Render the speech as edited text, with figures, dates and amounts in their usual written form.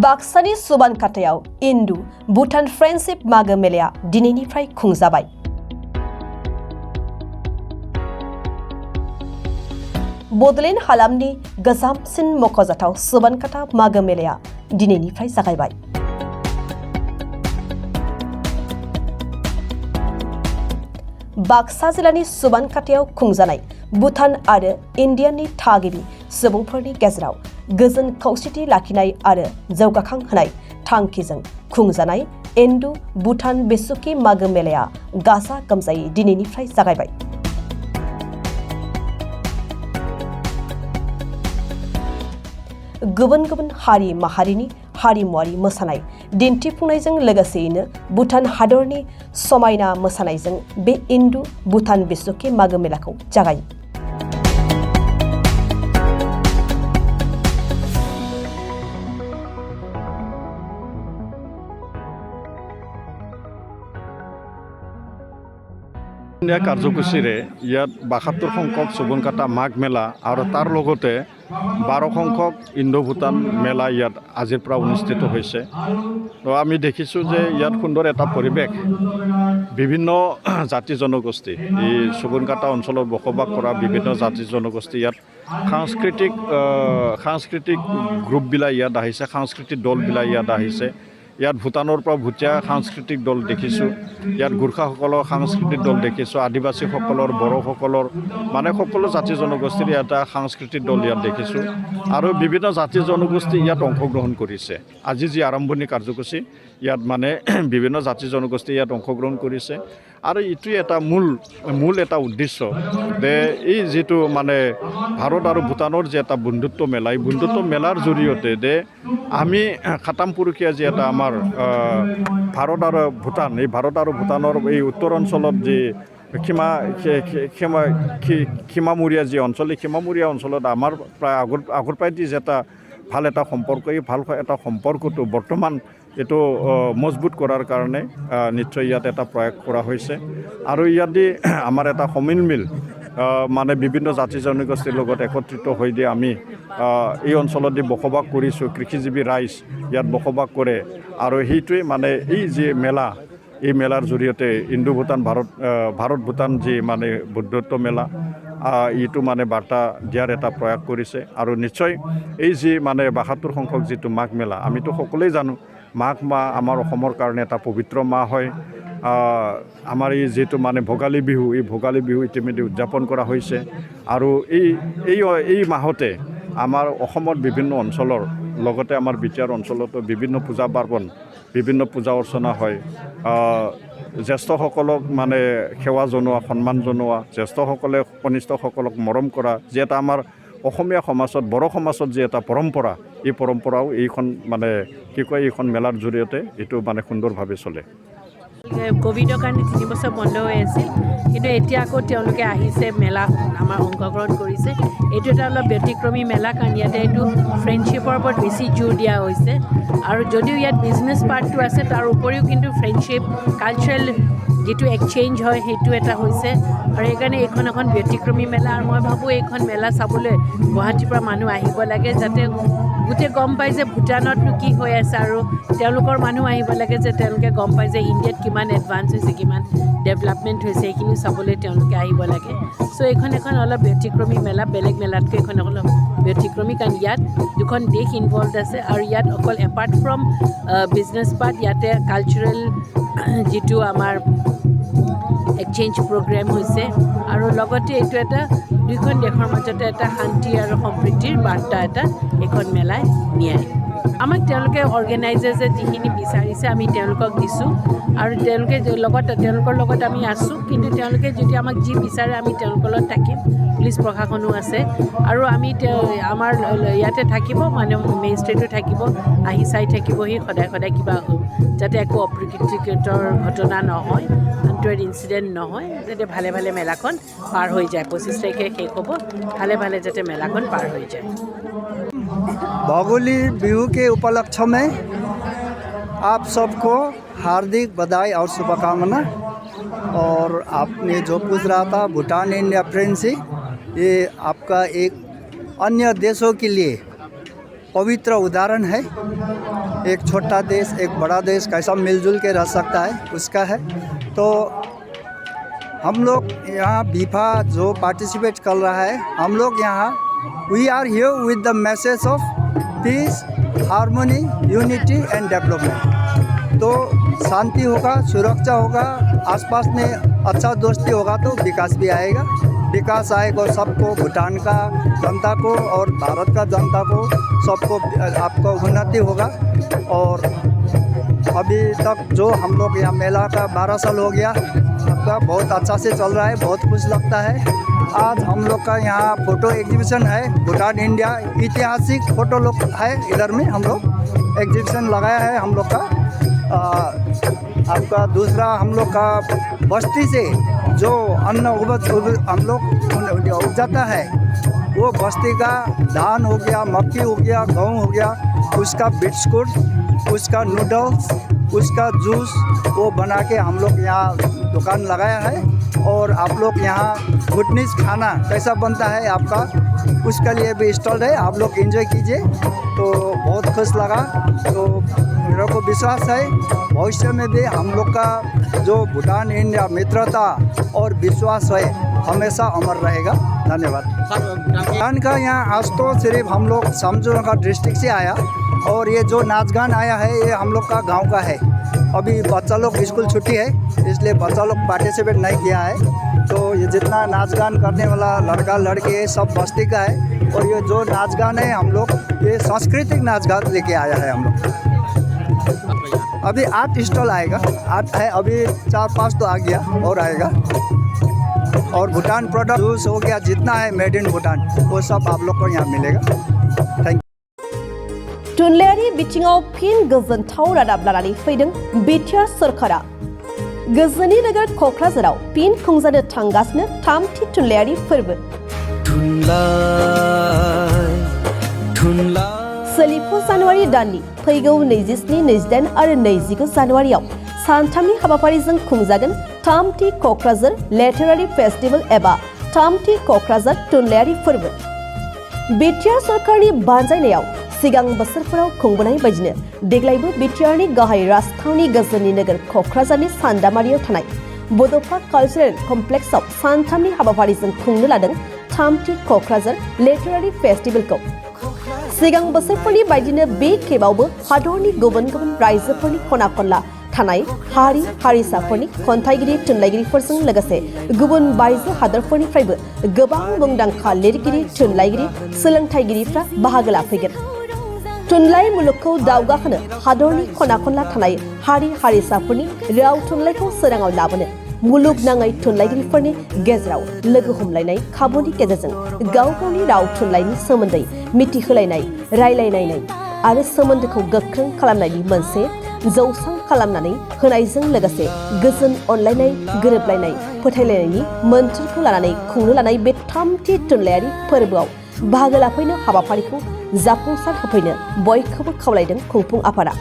बाक्सानि सुबानकाटायाव इन्दु Bhutan friendship मागो मेलाया दिनैनिफ्राय खुंजाबाय। बडलेण्ड हालामनि गोजामसिन मख'जाथाव सुबानकाटा मागो मेलाया दिनैनिफ्राय जागायबाय। बाक्सा जिल्लानि सुबानकाटायाव खुंजानाय भुटान आरो इन्डियानि थागिबि सुबुंफोरनि गेजेराव गोजोन खौसेथि लाखिनाय आरो जौगाखांहोनाय थांखिजों खुंजानाय इन्दु भुटान बेसुखि मागो मेलाया गाजा गोमजायै दिनैनिफ्राय जागायबाय। गुबुन गुबुन हारि माहारिनि हारिमुआरि मोसानाय दिन्थिफुंनायजों लोगोसेयैनो भुटान हादरनि समायना मोसानायजों बे इन्दु भुटान बेसुखि मागो मेलाखौ जागायो। কাৰ্যসূচীৰে ইয়াত ৭২ সংখ্যক সুবনকাটা মাঘ মেলা আৰু তাৰ লগতে 12 সংখ্যক ইণ্ডো ভূটান মেলা ইয়াত আজিৰ পৰা অনুষ্ঠিত হৈছে। তো আমি দেখিছোঁ যে ইয়াত সুন্দৰ এটা পৰিৱেশ, বিভিন্ন জাতি জনগোষ্ঠী, এই সুবনকাটা অঞ্চলত বসবাস কৰা বিভিন্ন জাতি জনগোষ্ঠী ইয়াত সাংস্কৃতিক গ্ৰুপবিলাক ইয়াত আহিছে, সাংস্কৃতিক দলবিলাক ইয়াত আহিছে। ইয়াত ভূটানৰ পৰা ভুটীয়া সাংস্কৃতিক দল দেখিছোঁ, ইয়াত গোৰ্খাসকলৰ সাংস্কৃতিক দল দেখিছোঁ, আদিবাসীসকলৰ, বড়োসকলৰ মানে সকলো জাতি জনগোষ্ঠীৰ এটা সাংস্কৃতিক দল ইয়াত দেখিছোঁ আৰু বিভিন্ন জাতি জনগোষ্ঠী ইয়াত অংশগ্ৰহণ কৰিছে। আজি যি আৰম্ভণি কাৰ্যসূচী ইয়াত মানে বিভিন্ন জাতি জনগোষ্ঠী ইয়াত অংশগ্ৰহণ কৰিছে আৰু এইটোৱে এটা মূল এটা উদ্দেশ্য যে এই যিটো মানে ভাৰত আৰু ভূটানৰ যে এটা বন্ধুত্ব মেলা, এই বন্ধুত্ব মেলাৰ জৰিয়তে যে আমি খাতামপুৰুষীয়া যি এটা আমাৰ ভাৰত আৰু ভূটান, এই ভাৰত আৰু ভূটানৰ এই উত্তৰ অঞ্চলত যি সীমামূৰীয়া যি অঞ্চল, এই সীমামূৰীয়া অঞ্চলত আমাৰ প্ৰায় আগৰ পৰাই যি এটা ভাল এটা সম্পৰ্ক, এই ভাল এটা সম্পৰ্কটো বৰ্তমান এইটো মজবুত কৰাৰ কাৰণে নিশ্চয় ইয়াত এটা প্ৰয়াস কৰা হৈছে আৰু ইয়াত দি আমাৰ এটা সমিলমিল মানে বিভিন্ন জাতি জনগোষ্ঠীৰ লগত একত্ৰিত হৈ দি আমি এই অঞ্চলত দি বসবাস কৰিছোঁ, কৃষিজীৱী ৰাইজ ইয়াত বসবাস কৰে আৰু সেইটোৱে মানে এই যি মেলা, এই মেলাৰ জৰিয়তে ইণ্ডো ভূটান ভাৰত ভূটান যি মানে বন্ধুত্ব মেলা এইটো মানে বাৰ্তা দিয়াৰ এটা প্ৰয়াস কৰিছে আৰু নিশ্চয় এই যি মানে ৭২ সংখ্যক যিটো মাঘ মেলা, আমিতো সকলোৱে জানো মাঘ মাহ আমাৰ অসমৰ কাৰণে এটা পবিত্ৰ মাহ হয়। আমাৰ এই যিটো মানে ভোগালী বিহু, এই ভোগালী বিহু ইতিমধ্যে উদযাপন কৰা হৈছে আৰু এই মাহতে আমাৰ অসমত বিভিন্ন অঞ্চলৰ লগতে আমাৰ বিটিআৰ অঞ্চলতো বিভিন্ন পূজা পাৰ্বণ, বিভিন্ন পূজা অৰ্চনা হয়। জ্যেষ্ঠসকলক মানে সেৱা জনোৱা, সন্মান জনোৱা, জ্যেষ্ঠসকলে কনিষ্ঠসকলক মৰম কৰা, যি এটা আমাৰ অসমীয়া সমাজত, বড়ো সমাজত যি এটা পৰম্পৰা, এই পৰম্পৰাও এইখন মানে এইখন মেলাৰ জৰিয়তে এইটো মানে সুন্দৰভাৱে চলে। কোভিডৰ কাৰণে 3 বছৰ বন্ধ হৈ আছিল, কিন্তু এতিয়া আকৌ তেওঁলোকে আহিছে, মেলা আমাৰ অংশগ্ৰহণ কৰিছে। এইটো এটা অলপ ব্যতিক্ৰমী মেলা, কাৰণ ইয়াতে এইটো ফ্ৰেণ্ডশ্বিপৰ ওপৰত বেছি জোৰ দিয়া হৈছে আৰু যদিও ইয়াত বিজনেছ পাৰ্টটো আছে, তাৰ উপৰিও কিন্তু ফ্ৰেণ্ডশ্বিপ, কালচাৰেল যিটো এক্সচেঞ্জ হয় সেইটো এটা হৈছে আৰু সেইকাৰণে এইখন এখন ব্যতিক্ৰমী মেলা আৰু মই ভাবোঁ এইখন মেলা চাবলৈ গুৱাহাটীৰ পৰা মানুহ আহিব লাগে, যাতে গোটেই গম পায় যে ভূটানতনো কি হৈ আছে আৰু তেওঁলোকৰ মানুহ আহিব লাগে যে তেওঁলোকে গম পায় যে ইণ্ডিয়াত কিমান এডভান্স হৈছে, কিমান ডেভেলপমেণ্ট হৈছে, সেইখিনি চাবলৈ তেওঁলোকে আহিব লাগে। চ' এইখন এখন অলপ ব্যতিক্ৰমী মেলা, বেলেগ মেলাতকৈ এইখন অলপ ব্যতিক্ৰমী, কাৰণ ইয়াত দুখন দেশ ইনভলভ আছে আৰু ইয়াত অকল এপাৰ্ট ফ্ৰম বিজনেছ পাৰ্ট, ইয়াতে কালচাৰেল যিটো আমাৰ এক্সচেঞ্জ প্ৰগ্ৰেম হৈছে আৰু লগতে এইটো এটা দুইখন দেশৰ মাজতে এটা শান্তি আৰু সম্প্ৰীতিৰ বাৰ্তা এটা এইখন মেলাই নিয়ে। আমাক তেওঁলোকে অৰ্গেনাইজাৰ্ছে যিখিনি বিচাৰিছে আমি তেওঁলোকক দিছোঁ আৰু তেওঁলোকৰ লগত আমি আছোঁ, কিন্তু তেওঁলোকে যদি আমাক যি বিচাৰে আমি তেওঁলোকৰ লগত থাকিম। পুলিচ প্ৰশাসনো আছে আৰু আমি আমাৰ ইয়াতে থাকিব, মানে মেজিষ্ট্ৰেটো থাকিব, আহি চাই থাকিবহি সদায় কিবা যাতে একো অপ্ৰীতিকৰ ঘটনা নহয়, আনটোৱেড ইনচিডেণ্ট নহয়, যাতে ভালে মেলাখন পাৰ হৈ যায়। 25 তাৰিখে শেষ হ'ব, ভালে যাতে মেলাখন पार हो जाए। भोगाली बिहू के उपलक्ष्य में आप सबको हार्दिक बधाई और शुभकामना। और आपने जो पूछ रहा था भूटान इंडिया फ्रेंडशिप, ये आपका एक अन्य देशों के लिए पवित्र उदाहरण है। एक छोटा देश एक बड़ा देश कैसा मिलजुल के रह सकता है उसका है। तो हम लोग यहाँ बीफा जो पार्टिसिपेट कर रहा है, हम लोग यहाँ we are here with the message of peace, harmony, unity and development. तो शांति होगा, सुरक्षा होगा, आसपास में अच्छा दोस्ती होगा तो विकास भी आएगा। विकास आएगा सबको, भूटान का जनता को और भारत का जनता को, सबको आपको उन्नति होगा। और अभी तक जो हम लोग यहाँ मेला का 12 साल हो गया, सबका बहुत अच्छा से चल रहा है, बहुत खुश लगता है। आज हम लोग का यहाँ फ़ोटो एग्जीबिशन है, भूटान इंडिया ऐतिहासिक फ़ोटो लोग है। इधर में हम लोग एग्जीबिशन लगाया है हम लोग का। आपका दूसरा हम लोग का बस्ती से जो अन्न हम लोग उपजाता है, वो बस्ती का धान हो गया, मक्की हो गया, गेहूँ हो गया, उसका बिस्कुट, उसका नूडल्स, उसका जूस वो बना के हम लोग यहाँ दुकान लगाया है। और आप लोग यहाँ भूटनीज खाना कैसा बनता है आपका, उसके लिए भी स्टॉल है, आप लोग एंजॉय कीजिए। तो बहुत खुश लगा। तो मेरे को विश्वास है भविष्य में भी हम लोग का जो भूटान इंडिया मित्रता और विश्वास है हमेशा अमर रहेगा। धन्यवाद। भूटान का यहाँ आज तो सिर्फ हम लोग समझौता डिस्ट्रिक्ट से आया, और ये जो नाच गान आया है ये हम लोग का गांव का है। अभी बच्चा लोग स्कूल छुट्टी है, इसलिए बच्चा लोग पार्टिसिपेट नहीं किया है। तो ये जितना नाच गान करने वाला लड़का लड़के सब बस्ती का है। और ये जो नाच गान है हम लोग ये सांस्कृतिक नाच गान लेके आया है हम लोग। अभी 8 स्टॉल आएगा, 8 है, अभी 4-5 तो आ गया और आएगा। और भूटान प्रोडक्ट जूस हो गया, जितना है मेड इन भूटान वो सब आप लोग को यहाँ मिलेगा। Thank you. थुनलाइयारि बिथिङाव फिन गोजोनथाव रादाब लानानै फैदों बिटिआर सरकारा। गोजोननि नोगोर क'क्राझाराव फिन खुंजानो थांगासिनो 3थि थुनलाइयारि फोरबो। सोलिफु जानुवारि दाननि फैगौ 27, 28 आरो 29 जानुवारियाव सानथामनि हाबाफारिजों खुंजागोन 3थि क'क्राझार लिटारेरि फेस्टिवल एबा 3थि क'क्राझार थुनलाइयारि फोरबो। बिटिआर सरकारनि बानजायनायाव सिगां बोसोरफोराव खुंबोनाय बायदिनो देग्लायबो बिटिआरनि गाहाय राजथावनि गोजोननि नोगोर क'क्राझारनि सान्दामारियाव थानाय बड'फा कालचारेल कमप्लेक्सआव सानथामनि हाबाफारिजों खुंनो लादों 3थि क'क्राझार लिटारेरि फेस्टिवलखौ। सिगां बोसोरफोरनि बायदिनो बे खेबावबो हादरनि गुबुन गुबुन रायजोफोरनि खना खनला थानाय हारि हारिसाफोरनि खन्थाइगिरि थुनलाइगिरिफोरजों लोगोसे गुबुन बायजो हादरफोरनिफ्रायबो गोबां मुंदांखा लिरगिरि थुनलाइगिरि सोलोंथाइगिरिफ्रा बाहागो लाफैगोन। थुनलाइ मुलुगखौ दावगाहोनो हादरनि खना खनला थानाय हारि हारिसाफोरनि राव थुनलाइखौ सोराङाव लाबोनो मुलुगनाङै थुनलाइगिरिफोरनि गेजेराव लोगो हमलायनाय खाबुनि गेजेरजों गाव गावनि राव थुनलाइनि सोमोन्दै मिथिहोलायनाय, रायलायनाय आरो सोमोन्दोखौ गोख्रों खालामनायनि मोनसे जौसां खालामनानै होनायजों लोगोसे गोजोन अनलायनाय, गोरोबलायनाय, फोथायलायनायनि मोन्थोरखौ लानानै खुंनो लानाय बे 3थि थुनलाइयारि फोरबोआव बाहागो लाफैनो हाबाफारिखौ जाफुंसार होफैनो बयखौबो खावलायदों खुंफुं आफादा।